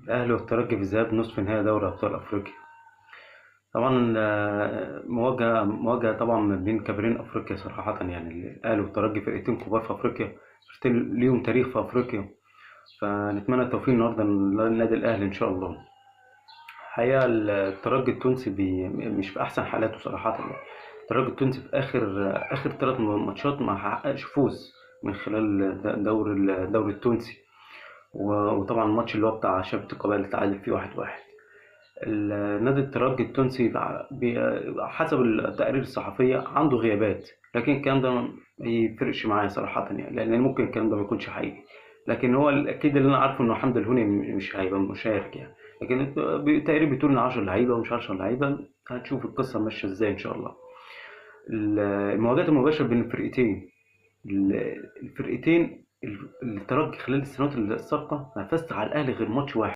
الأهلي والترجي في الذهاب نصف نهائي دوري أبطال أفريقيا. طبعا مواجهة طبعا ما بين كبيرين أفريقيا صراحة، يعني الأهلي والترجي فرقتين كبار في أفريقيا، فرقتين ليهم تاريخ في أفريقيا. فنتمنى التوفيق النهاردة للنادي الأهلي إن شاء الله. الحقيقة الترجي التونسي مش في أحسن حالاته صراحة يعني. الترجي التونسي في آخر 3 ماتشات ما حققش فوز من خلال الدوري التونسي. وطبعا الماتش اللي هو بتاع شبكة القبائل اللي تعادل فيه 1-1. نادي الترجي التونسي حسب التقارير الصحفية عنده غيابات، لكن الكلام ده ما يفرقش معايا صراحة يعني، لأن ممكن الكلام ده ما يكونش حقيقي. لكن هو الأكيد اللي أنا عارفه إنه حمد الهوني مش هيبقى مشارك يعني. لكن تقريبا بتقول إن 10 لعيبة ومش 10 لعيبة. هنشوف القصة ماشية إزاي إن شاء الله. المواجهات المباشرة بين الفرقتين الترجي خلال السنوات السابقة ما فازش على الأهلي غير ماتش واحد.